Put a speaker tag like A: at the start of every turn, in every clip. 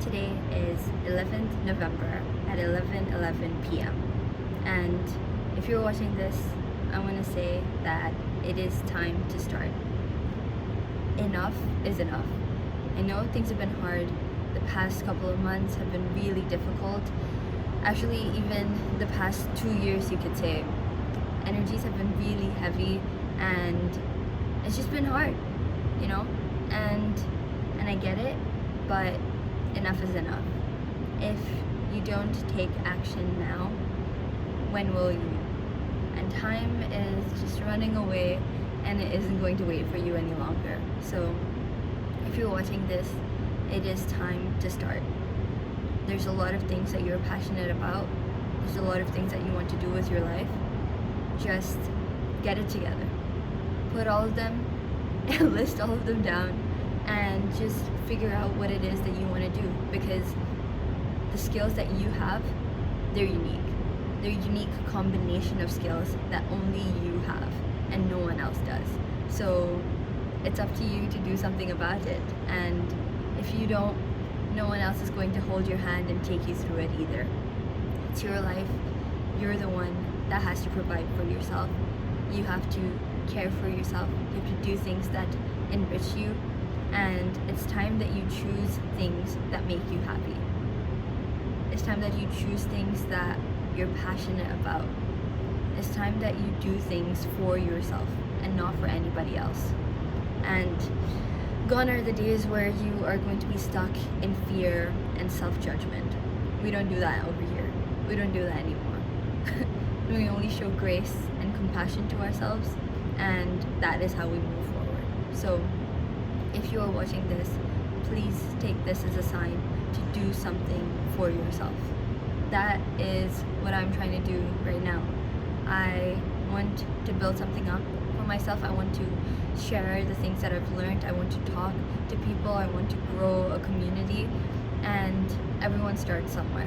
A: Today is 11th November at 11:11 p.m. And if you're watching this, I want to say that it is time to start. Enough is enough. I know things have been hard. The past couple of months have been really difficult. Actually, even the past 2 years, you could say. Energies have been really heavy and it's just been hard, you know? And I get it, but enough is enough. If you don't take action now, when will you? And time is just running away and it isn't going to wait for you any longer. So if you're watching this, it is time to start. There's a lot of things that you're passionate about. There's a lot of things that you want to do with your life. Just get it together. Put all of them and list all of them down and just figure out what it is that you want to do, because the skills that you have, they're unique. They're a unique combination of skills that only you have and no one else does. So it's up to you to do something about it. And if you don't, no one else is going to hold your hand and take you through it either. It's your life. You're the one that has to provide for yourself. You have to care for yourself. You have to do things that enrich you. And it's time that you choose things that make you happy. It's time that you choose things that you're passionate about. It's time that you do things for yourself and not for anybody else. And gone are the days where you are going to be stuck in fear and self-judgment. We don't do that over here. We don't do that anymore. We only show grace and compassion to ourselves, and that is how we move forward. So if you are watching this, please take this as a sign to do something for yourself. That is what I'm trying to do right now. I want to build something up for myself. I want to share the things that I've learned. I want to talk to people. I want to grow a community, and everyone starts somewhere.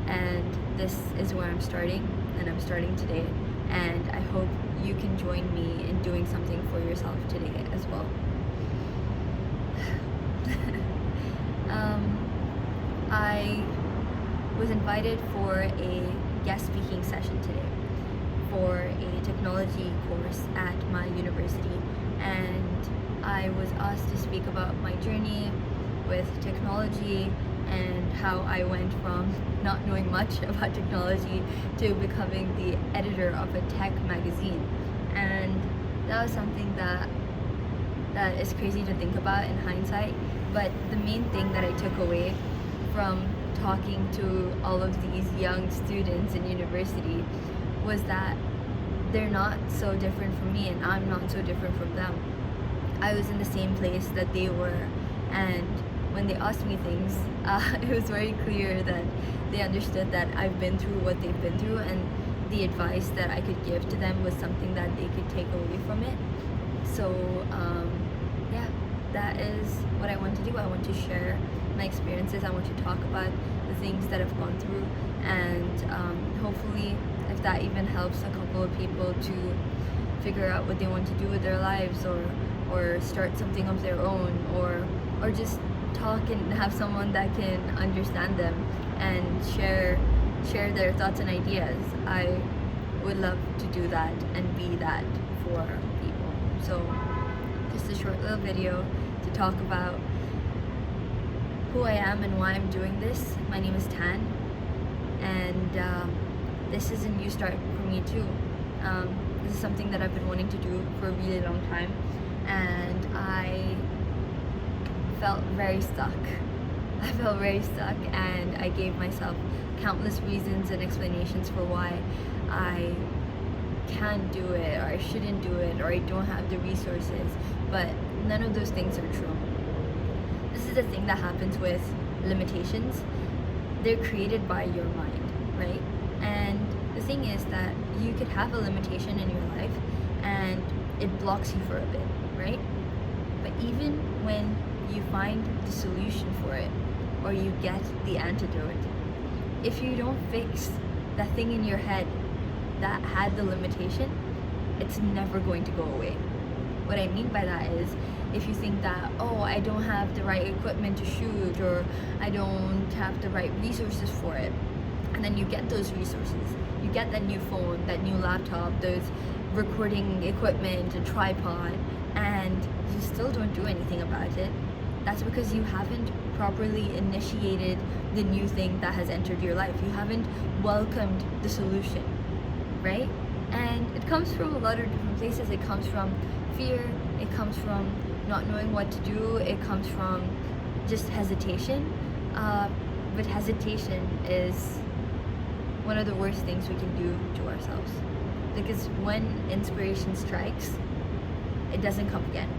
A: And this is where I'm starting, and I'm starting today. And I hope you can join me in doing something for yourself today as well. I was invited for a guest speaking session today for a technology course at my university, and I was asked to speak about my journey with technology and how I went from not knowing much about technology to becoming the editor of a tech magazine. And that was something that is crazy to think about in hindsight, but the main thing that I took away from talking to all of these young students in university was that they're not so different from me and I'm not so different from them. I was in the same place that they were, and when they asked me things, it was very clear that they understood that I've been through what they've been through, and the advice that I could give to them was something that they could take away from it. So yeah, that is what I want to do. I want to share my experiences. I want to talk about the things that I've gone through, and hopefully if that even helps a couple of people to figure out what they want to do with their lives, or start something of their own, or just talk and have someone that can understand them and share their thoughts and ideas. I would love to do that and be that for people. So just a short little video to talk about who I am and why I'm doing this. My name is Tan, and this is a new start for me too. This is something that I've been wanting to do for a really long time, and I felt very stuck. I felt very stuck, and I gave myself countless reasons and explanations for why I can't do it, or I shouldn't do it, or I don't have the resources, but none of those things are true. This is the thing that happens with limitations. They're created by your mind, right? And the thing is that you could have a limitation in your life and it blocks you for a bit, right? But even when you find the solution for it, or you get the antidote, if you don't fix that thing in your head that had the limitation, it's never going to go away. what I mean by that is, if you think that, oh, I don't have the right equipment to shoot, or I don't have the right resources for it, and then you get those resources, you get that new phone, that new laptop, those recording equipment, a tripod, and you still don't do anything about it, that's because you haven't properly initiated the new thing that has entered your life. You haven't welcomed the solution, right? And it comes from a lot of different places. It comes from fear, it comes from not knowing what to do, it comes from just hesitation. But hesitation is one of the worst things we can do to ourselves, because when inspiration strikes, it doesn't come again.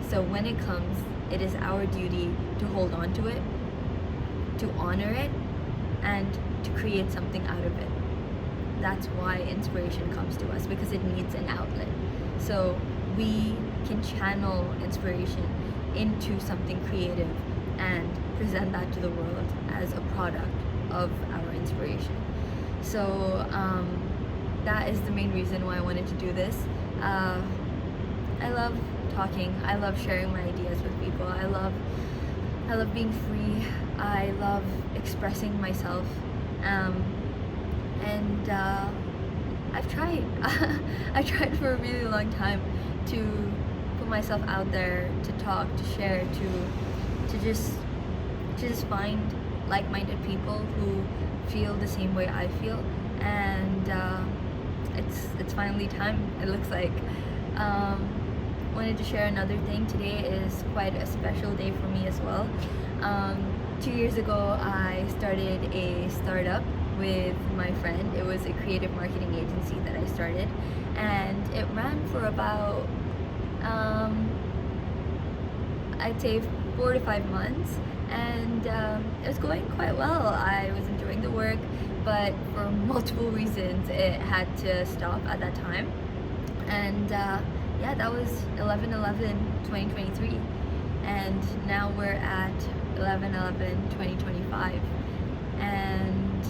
A: So when it comes, it is our duty to hold on to it, to honor it, and to create something out of it. That's why inspiration comes to us, because it needs an outlet. So we can channel inspiration into something creative and present that to the world as a product of our inspiration. So that is the main reason why I wanted to do this. I love talking. I love sharing my ideas with people. I love being free. I love expressing myself. And I've tried. I've tried for a really long time to put myself out there, to talk, to share, to just find like-minded people who feel the same way I feel. And it's finally time, it looks like. Wanted to share another thing. Today is quite a special day for me as well. 2 years ago, I started a startup with my friend. It was a creative marketing agency that I started, and it ran for about I'd say 4 to 5 months, and it was going quite well. I was enjoying the work, but for multiple reasons it had to stop at that time. And yeah, that was 11/11/2023, and now we're at 11/11/2025, and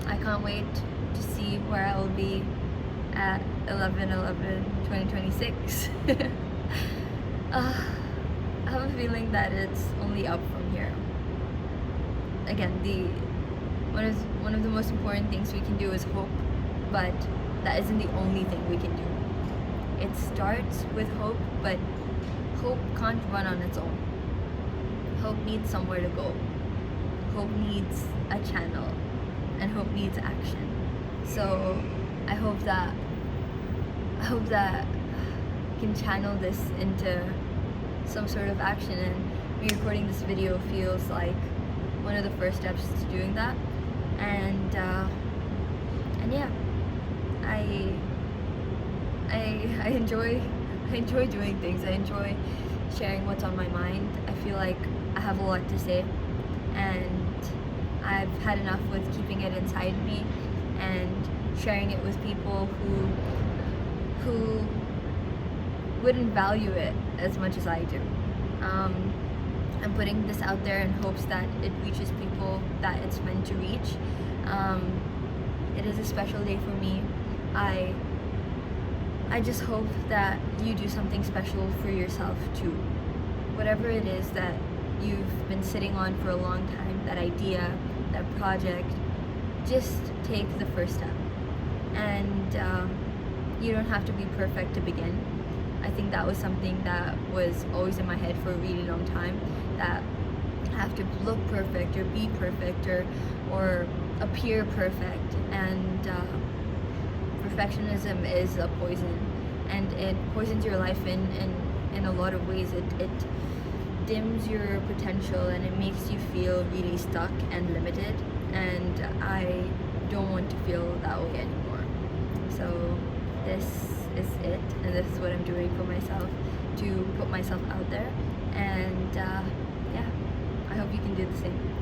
A: I can't wait to see where I will be at 11/11/2026. I have a feeling that it's only up from here. Again, one of the most important things we can do is hope, but that isn't the only thing we can do. It starts with hope, but hope can't run on its own. Hope needs somewhere to go. Hope needs a channel, and hope needs action. So I hope that I can channel this into some sort of action, and me recording this video feels like one of the first steps to doing that. And yeah, I enjoy doing things. I enjoy sharing what's on my mind. I feel like I have a lot to say, and I've had enough with keeping it inside me and sharing it with people who wouldn't value it as much as I do. I'm putting this out there in hopes that it reaches people that it's meant to reach. It is a special day for me. I just hope that you do something special for yourself too. Whatever it is that you've been sitting on for a long time, that idea, that project, just take the first step. And you don't have to be perfect to begin. I think that was something that was always in my head for a really long time, that I have to look perfect or be perfect or appear perfect. And perfectionism is a poison, and it poisons your life in a lot of ways. It dims your potential, and it makes you feel really stuck and limited, and I don't want to feel that way anymore. So this is it, and this is what I'm doing for myself, to put myself out there. And yeah, I hope you can do the same.